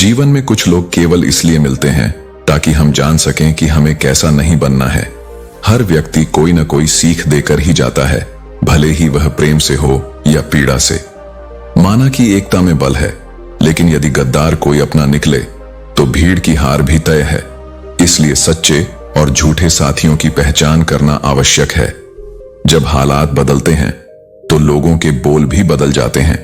जीवन में कुछ लोग केवल इसलिए मिलते हैं ताकि हम जान सकें कि हमें कैसा नहीं बनना है। हर व्यक्ति कोई न कोई सीख देकर ही जाता है, भले ही वह प्रेम से हो या पीड़ा से। माना कि एकता में बल है, लेकिन यदि गद्दार कोई अपना निकले तो भीड़ की हार भी तय है। इसलिए सच्चे और झूठे साथियों की पहचान करना आवश्यक है। जब हालात बदलते हैं तो लोगों के बोल भी बदल जाते हैं।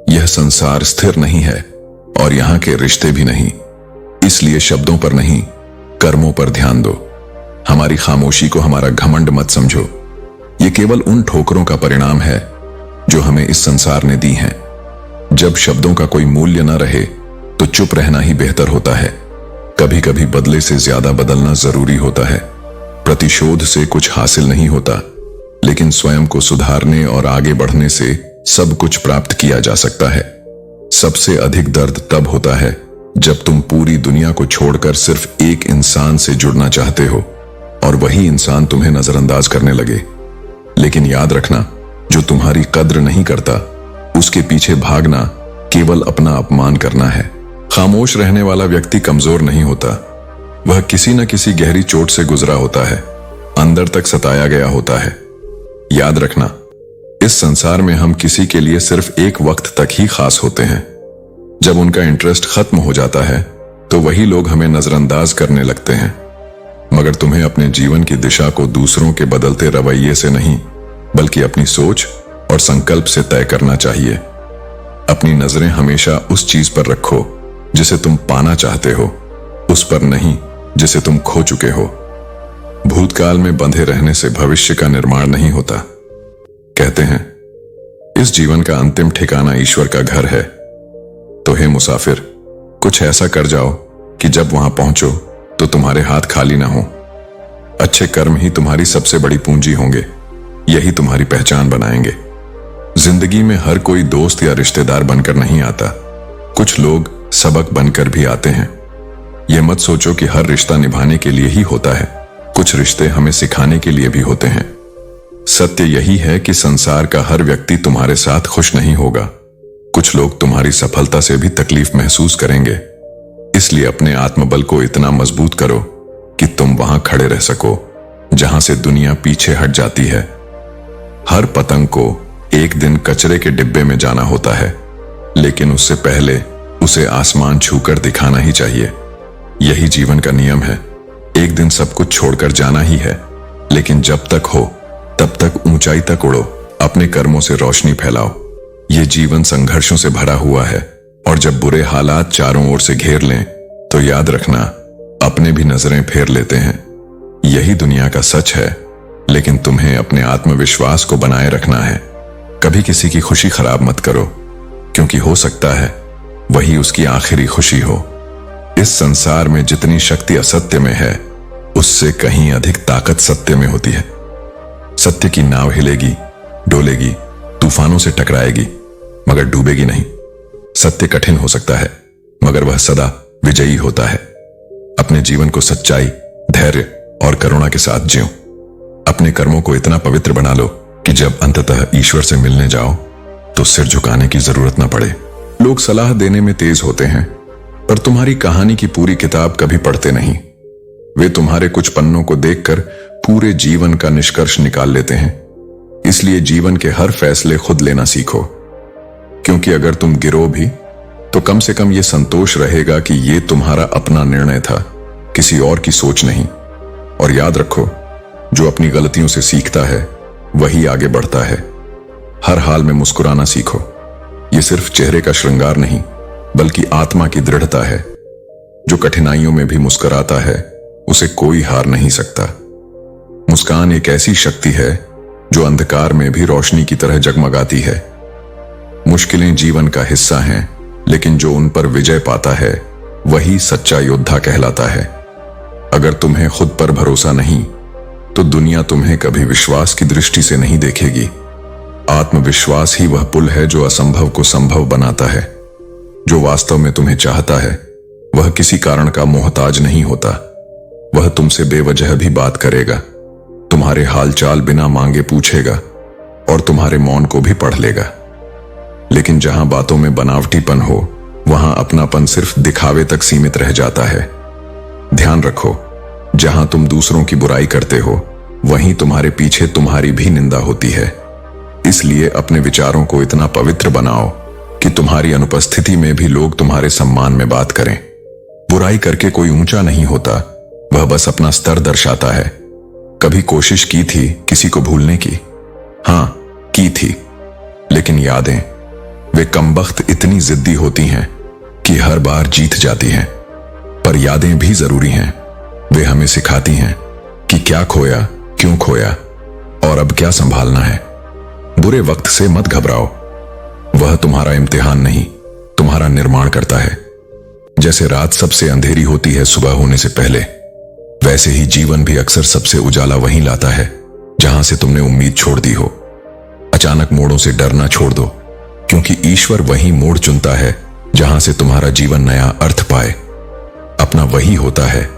यह संसार स्थिर नहीं है और यहाँ के रिश्ते भी नहीं। इसलिए शब्दों पर नहीं, कर्मों पर ध्यान दो। हमारी खामोशी को हमारा घमंड मत समझो। ये केवल उन ठोकरों का परिणाम है जो हमें इस संसार ने दी हैं। जब शब्दों का कोई मूल्य न रहे तो चुप रहना ही बेहतर होता है। कभी कभी बदले से ज्यादा बदलना जरूरी होता है। प्रतिशोध से कुछ हासिल नहीं होता, लेकिन स्वयं को सुधारने और आगे बढ़ने से सब कुछ प्राप्त किया जा सकता है। सबसे अधिक दर्द तब होता है जब तुम पूरी दुनिया को छोड़कर सिर्फ एक इंसान से जुड़ना चाहते हो और वही इंसान तुम्हें नजरअंदाज करने लगे। लेकिन याद रखना, जो तुम्हारी कद्र नहीं करता उसके पीछे भागना केवल अपना अपमान करना है। खामोश रहने वाला व्यक्ति कमजोर नहीं होता, वह किसी न किसी गहरी चोट से गुजरा होता है, अंदर तक सताया गया होता है। याद रखना, इस संसार में हम किसी के लिए सिर्फ एक वक्त तक ही खास होते हैं। जब उनका इंटरेस्ट खत्म हो जाता है तो वही लोग हमें नजरअंदाज करने लगते हैं। मगर तुम्हें अपने जीवन की दिशा को दूसरों के बदलते रवैये से नहीं, बल्कि अपनी सोच और संकल्प से तय करना चाहिए। अपनी नजरें हमेशा उस चीज पर रखो जिसे तुम पाना चाहते हो, उस पर नहीं जिसे तुम खो चुके हो। भूतकाल में बंधे रहने से भविष्य का निर्माण नहीं होता। कहते हैं इस जीवन का अंतिम ठिकाना ईश्वर का घर है। तो हे मुसाफिर, कुछ ऐसा कर जाओ कि जब वहां पहुंचो तो तुम्हारे हाथ खाली ना हो। अच्छे कर्म ही तुम्हारी सबसे बड़ी पूंजी होंगे, यही तुम्हारी पहचान बनाएंगे। जिंदगी में हर कोई दोस्त या रिश्तेदार बनकर नहीं आता, कुछ लोग सबक बनकर भी आते हैं। यह मत सोचो कि हर रिश्ता निभाने के लिए ही होता है, कुछ रिश्ते हमें सिखाने के लिए भी होते हैं। सत्य यही है कि संसार का हर व्यक्ति तुम्हारे साथ खुश नहीं होगा। कुछ लोग तुम्हारी सफलता से भी तकलीफ महसूस करेंगे। इसलिए अपने आत्मबल को इतना मजबूत करो कि तुम वहां खड़े रह सको जहां से दुनिया पीछे हट जाती है। हर पतंग को एक दिन कचरे के डिब्बे में जाना होता है, लेकिन उससे पहले उसे आसमान छूकर दिखाना ही चाहिए। यही जीवन का नियम है। एक दिन सब कुछ छोड़कर जाना ही है, लेकिन जब तक हो तब तक ऊंचाई तक उड़ो, अपने कर्मों से रोशनी फैलाओ। ये जीवन संघर्षों से भरा हुआ है और जब बुरे हालात चारों ओर से घेर लें तो याद रखना, अपने भी नजरें फेर लेते हैं। यही दुनिया का सच है, लेकिन तुम्हें अपने आत्मविश्वास को बनाए रखना है। कभी किसी की खुशी खराब मत करो, क्योंकि हो सकता है वही उसकी आखिरी खुशी हो। इस संसार में जितनी शक्ति असत्य में है, उससे कहीं अधिक ताकत सत्य में होती है। सत्य की नाव हिलेगी, डोलेगी, तूफानों से टकराएगी, मगर डूबेगी नहीं। सत्य कठिन हो सकता है, मगर वह सदा विजयी होता है। अपने जीवन को सच्चाई, धैर्य और करुणा के साथ जियो। अपने कर्मों को इतना पवित्र बना लो कि जब अंततः ईश्वर से मिलने जाओ तो सिर झुकाने की जरूरत न पड़े। लोग सलाह देने में तेज होते हैं, पर तुम्हारी कहानी की पूरी किताब कभी पढ़ते नहीं। वे तुम्हारे कुछ पन्नों को देखकर पूरे जीवन का निष्कर्ष निकाल लेते हैं। इसलिए जीवन के हर फैसले खुद लेना सीखो, क्योंकि अगर तुम गिरो भी तो कम से कम यह संतोष रहेगा कि यह तुम्हारा अपना निर्णय था, किसी और की सोच नहीं। और याद रखो, जो अपनी गलतियों से सीखता है वही आगे बढ़ता है। हर हाल में मुस्कुराना सीखो। यह सिर्फ चेहरे का श्रृंगार नहीं, बल्कि आत्मा की दृढ़ता है। जो कठिनाइयों में भी मुस्कुराता है उसे कोई हार नहीं सकता। मुस्कान एक ऐसी शक्ति है जो अंधकार में भी रोशनी की तरह जगमगाती है। मुश्किलें जीवन का हिस्सा हैं, लेकिन जो उन पर विजय पाता है वही सच्चा योद्धा कहलाता है। अगर तुम्हें खुद पर भरोसा नहीं तो दुनिया तुम्हें कभी विश्वास की दृष्टि से नहीं देखेगी। आत्मविश्वास ही वह पुल है जो असंभव को संभव बनाता है। जो वास्तव में तुम्हें चाहता है वह किसी कारण का मोहताज नहीं होता। वह तुमसे बेवजह भी बात करेगा, तुम्हारे हालचाल बिना मांगे पूछेगा और तुम्हारे मौन को भी पढ़ लेगा। लेकिन जहां बातों में बनावटीपन हो वहां अपनापन सिर्फ दिखावे तक सीमित रह जाता है। ध्यान रखो, जहां तुम दूसरों की बुराई करते हो वहीं तुम्हारे पीछे तुम्हारी भी निंदा होती है। इसलिए अपने विचारों को इतना पवित्र बनाओ कि तुम्हारी अनुपस्थिति में भी लोग तुम्हारे सम्मान में बात करें। बुराई करके कोई ऊंचा नहीं होता, वह बस अपना स्तर दर्शाता है। कभी कोशिश की थी किसी को भूलने की? हां, की थी, लेकिन यादें, वे कमबख्त इतनी जिद्दी होती हैं कि हर बार जीत जाती हैं। पर यादें भी जरूरी हैं, वे हमें सिखाती हैं कि क्या खोया, क्यों खोया और अब क्या संभालना है। बुरे वक्त से मत घबराओ, वह तुम्हारा इम्तिहान नहीं, तुम्हारा निर्माण करता है। जैसे रात सबसे अंधेरी होती है सुबह होने से पहले, वैसे ही जीवन भी अक्सर सबसे उजाला वहीं लाता है जहां से तुमने उम्मीद छोड़ दी हो। अचानक मोड़ों से डरना छोड़ दो, क्योंकि ईश्वर वही मोड़ चुनता है जहां से तुम्हारा जीवन नया अर्थ पाए। अपना वही होता है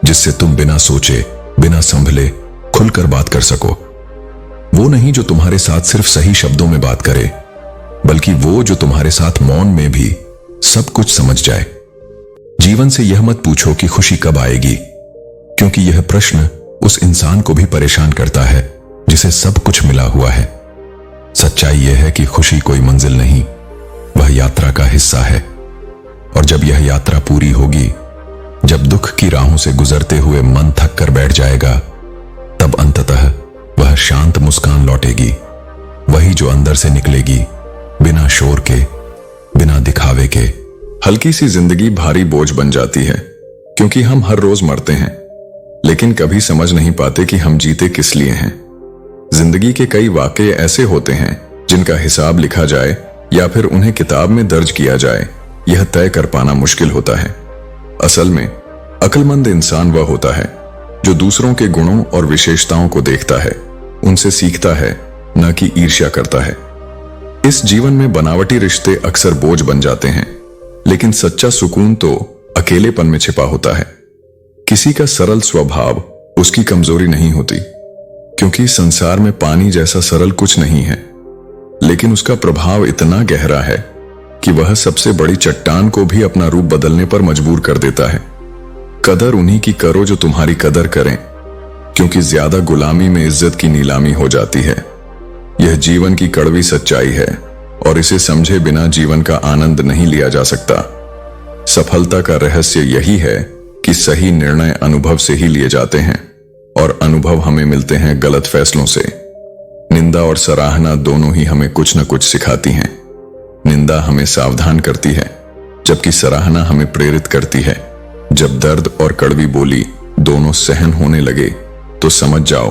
जिससे तुम बिना सोचे, बिना संभले खुलकर बात कर सको। वो नहीं जो तुम्हारे साथ सिर्फ सही शब्दों में बात करे, बल्कि वो जो तुम्हारे साथ मौन में भी सब कुछ समझ जाए। जीवन से यह मत पूछो कि खुशी कब आएगी, क्योंकि यह प्रश्न उस इंसान को भी परेशान करता है जिसे सब कुछ मिला हुआ है। सच्चाई यह है कि खुशी कोई मंजिल नहीं, वह यात्रा का हिस्सा है। और जब यह यात्रा पूरी होगी, जब दुख की राहों से गुजरते हुए मन थक कर बैठ जाएगा, तब अंततः वह शांत मुस्कान लौटेगी, वही जो अंदर से निकलेगी, बिना शोर के, बिना दिखावे के। हल्की सी जिंदगी भारी बोझ बन जाती है, क्योंकि हम हर रोज मरते हैं, लेकिन कभी समझ नहीं पाते कि हम जीते किस लिए हैं। जिंदगी के कई वाकये ऐसे होते हैं जिनका हिसाब लिखा जाए या फिर उन्हें किताब में दर्ज किया जाए, यह तय कर पाना मुश्किल होता है। असल में अक्लमंद इंसान वह होता है जो दूसरों के गुणों और विशेषताओं को देखता है, उनसे सीखता है, न कि ईर्ष्या करता है। इस जीवन में बनावटी रिश्ते अक्सर बोझ बन जाते हैं, लेकिन सच्चा सुकून तो अकेलेपन में छिपा होता है। किसी का सरल स्वभाव उसकी कमजोरी नहीं होती, क्योंकि संसार में पानी जैसा सरल कुछ नहीं है, लेकिन उसका प्रभाव इतना गहरा है कि वह सबसे बड़ी चट्टान को भी अपना रूप बदलने पर मजबूर कर देता है। कदर उन्हीं की करो जो तुम्हारी कदर करें, क्योंकि ज्यादा गुलामी में इज्जत की नीलामी हो जाती है। यह जीवन की कड़वी सच्चाई है और इसे समझे बिना जीवन का आनंद नहीं लिया जा सकता। सफलता का रहस्य यही है कि सही निर्णय अनुभव से ही लिए जाते हैं, और अनुभव हमें मिलते हैं गलत फैसलों से। निंदा और सराहना दोनों ही हमें कुछ न कुछ सिखाती हैं। निंदा हमें सावधान करती है, जबकि सराहना हमें प्रेरित करती है। जब दर्द और कड़वी बोली दोनों सहन होने लगे, तो समझ जाओ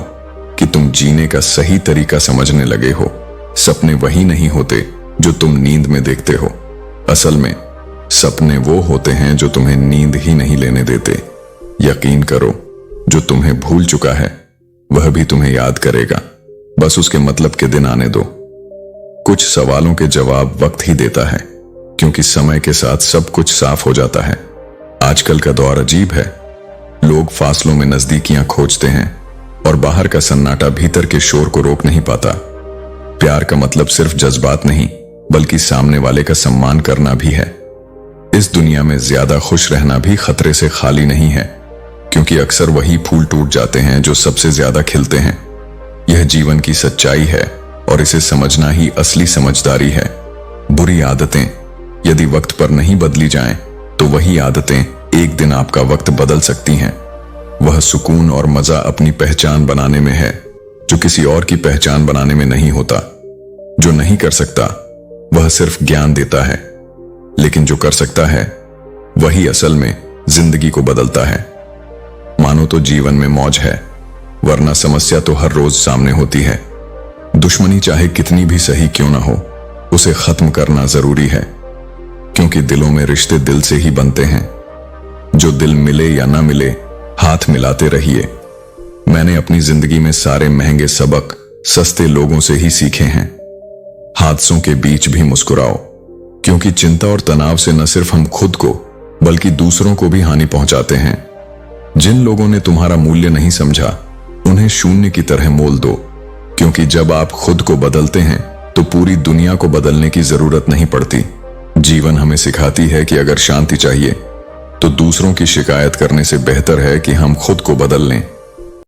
कि तुम जीने का सही तरीका समझने लगे हो। सपने वही नहीं होते जो तुम नींद में देखते हो। असल में सपने वो होते हैं जो तुम्हें नींद ही नहीं लेने देते। यकीन करो, जो तुम्हें भूल चुका है वह भी तुम्हें याद करेगा, बस उसके मतलब के दिन आने दो। कुछ सवालों के जवाब वक्त ही देता है, क्योंकि समय के साथ सब कुछ साफ हो जाता है। आजकल का दौर अजीब है, लोग फासलों में नजदीकियां खोजते हैं और बाहर का सन्नाटा भीतर के शोर को रोक नहीं पाता। प्यार का मतलब सिर्फ जज्बात नहीं, बल्कि सामने वाले का सम्मान करना भी है। इस दुनिया में ज्यादा खुश रहना भी खतरे से खाली नहीं है, क्योंकि अक्सर वही फूल टूट जाते हैं जो सबसे ज्यादा खिलते हैं। यह जीवन की सच्चाई है और इसे समझना ही असली समझदारी है। बुरी आदतें यदि वक्त पर नहीं बदली जाएं, तो वही आदतें एक दिन आपका वक्त बदल सकती हैं। वह सुकून और मजा अपनी पहचान बनाने में है, जो किसी और की पहचान बनाने में नहीं होता। जो नहीं कर सकता वह सिर्फ ज्ञान देता है, लेकिन जो कर सकता है वही असल में जिंदगी को बदलता है। मानो तो जीवन में मौज है, वरना समस्या तो हर रोज सामने होती है। दुश्मनी चाहे कितनी भी सही क्यों ना हो, उसे खत्म करना जरूरी है, क्योंकि दिलों में रिश्ते दिल से ही बनते हैं। जो दिल मिले या ना मिले, हाथ मिलाते रहिए। मैंने अपनी जिंदगी में सारे महंगे सबक सस्ते लोगों से ही सीखे हैं। हादसों के बीच भी मुस्कुराओ, क्योंकि चिंता और तनाव से न सिर्फ हम खुद को बल्कि दूसरों को भी हानि पहुंचाते हैं। जिन लोगों ने तुम्हारा मूल्य नहीं समझा, उन्हें शून्य की तरह मोल दो, क्योंकि जब आप खुद को बदलते हैं तो पूरी दुनिया को बदलने की जरूरत नहीं पड़ती। जीवन हमें सिखाती है कि अगर शांति चाहिए तो दूसरों की शिकायत करने से बेहतर है कि हम खुद को बदल लें।